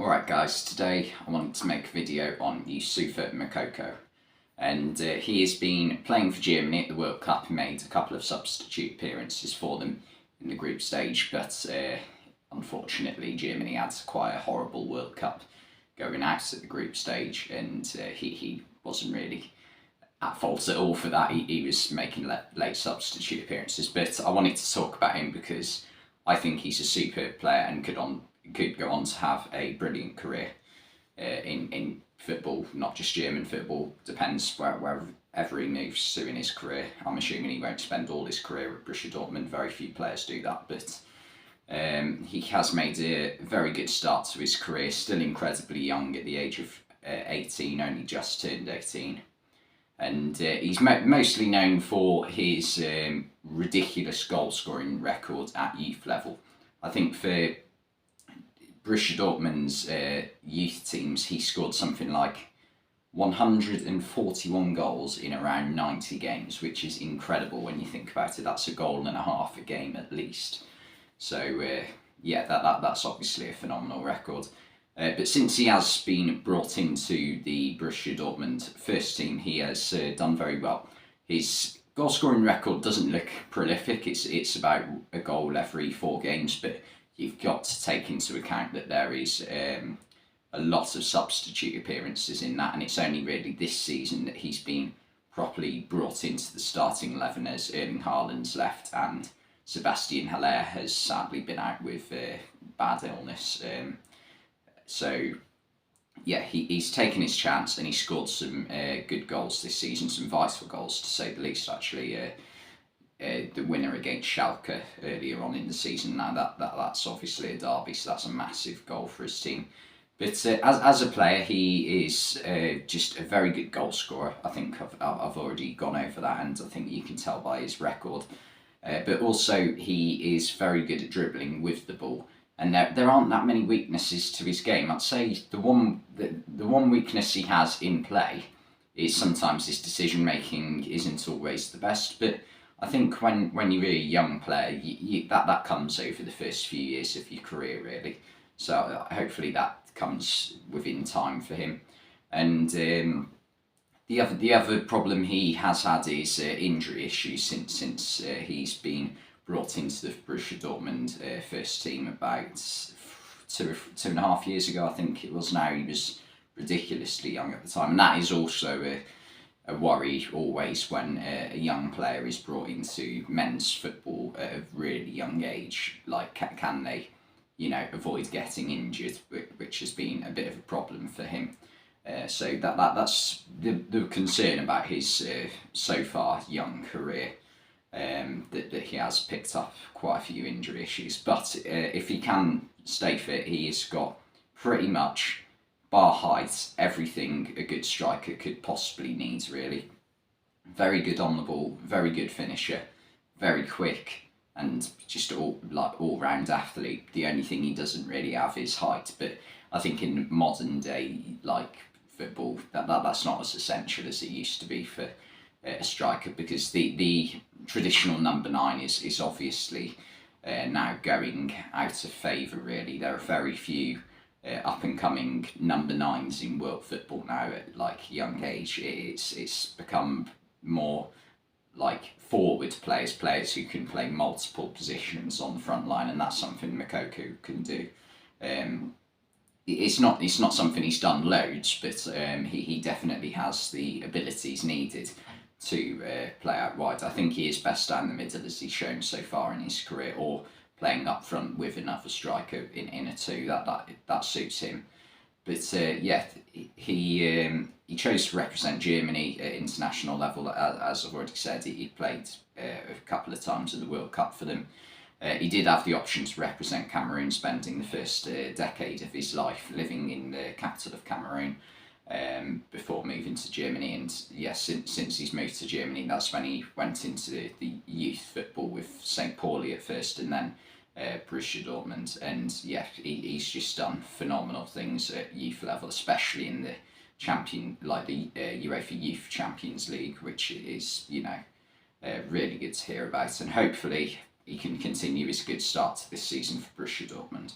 Alright guys, today I wanted to make a video on Youssoufa Moukoko, and he has been playing for Germany at the World Cup. He made a couple of substitute appearances for them in the group stage, but unfortunately Germany had quite a horrible World Cup going out at the group stage, and he wasn't really at fault at all for that. He was making late substitute appearances, but I wanted to talk about him because I think he's a superb player and could go on to have a brilliant career in football, not just German football. Depends wherever he moves to in his career. I'm assuming he won't spend all his career at Borussia Dortmund. Very few players do that, but he has made a very good start to his career. Still incredibly young at the age of 18, only just turned 18. And he's mostly known for his ridiculous goal-scoring record at youth level. I think for Borussia Dortmund's youth teams, he scored something like 141 goals in around 90 games, which is incredible when you think about it. That's a goal and a half a game at least. So yeah, that's obviously a phenomenal record. But since he has been brought into the Borussia Dortmund first team, he has done very well. His goal-scoring record doesn't look prolific. It's about a goal every 4 games, but you've got to take into account that there is a lot of substitute appearances in that, and it's only really this season that he's been properly brought into the starting 11 as Erling Haaland's left and Sebastian Haller has sadly been out with bad illness. So yeah, he's taken his chance and he scored some good goals this season, some vital goals to say the least. Actually, the winner against Schalke earlier on in the season. Now that's obviously a derby, so that's a massive goal for his team. But as a player, he is just a very good goal scorer. I think I've already gone over that, and I think you can tell by his record. But also he is very good at dribbling with the ball. And there aren't that many weaknesses to his game. I'd say the one weakness he has in play is sometimes his decision making isn't always the best. But I think when you're a young player, that comes over the first few years of your career, really. So hopefully that comes within time for him. And the other problem he has had is injury issues since he's been brought into the Borussia Dortmund first team about 2.5 years ago, I think it was now. He was ridiculously young at the time, and that is also a worry always when a young player is brought into men's football at a really young age. Like, can they, avoid getting injured, which has been a bit of a problem for him. So that's the concern about his so far young career. That he has picked up quite a few injury issues, but if he can stay fit, he has got pretty much, bar height, everything a good striker could possibly need, really. Very good on the ball, very good finisher, very quick, and just all-round athlete. The only thing he doesn't really have is height, but I think in modern day football, that's not as essential as it used to be for a striker, because the traditional number 9 is obviously now going out of favour, really. There are very few up-and-coming number 9s in world football now at young age. It's become more like forward players who can play multiple positions on the front line, and that's something Moukoko can do. It's not something he's done loads, but he definitely has the abilities needed to play out wide. I think he is best down the middle, as he's shown so far in his career, or playing up front with another striker in a 2. That suits him. But yeah, he chose to represent Germany at international level. As I've already said, he played a couple of times at the World Cup for them. He did have the option to represent Cameroon, spending the first decade of his life living in the capital of Cameroon, before moving to Germany. And yes, since he's moved to Germany, that's when he went into the youth football with St. Pauli at first, and then Borussia Dortmund. And yeah, he's just done phenomenal things at youth level, especially in the UEFA Youth Champions League, which is really good to hear about. And hopefully he can continue his good start to this season for Borussia Dortmund.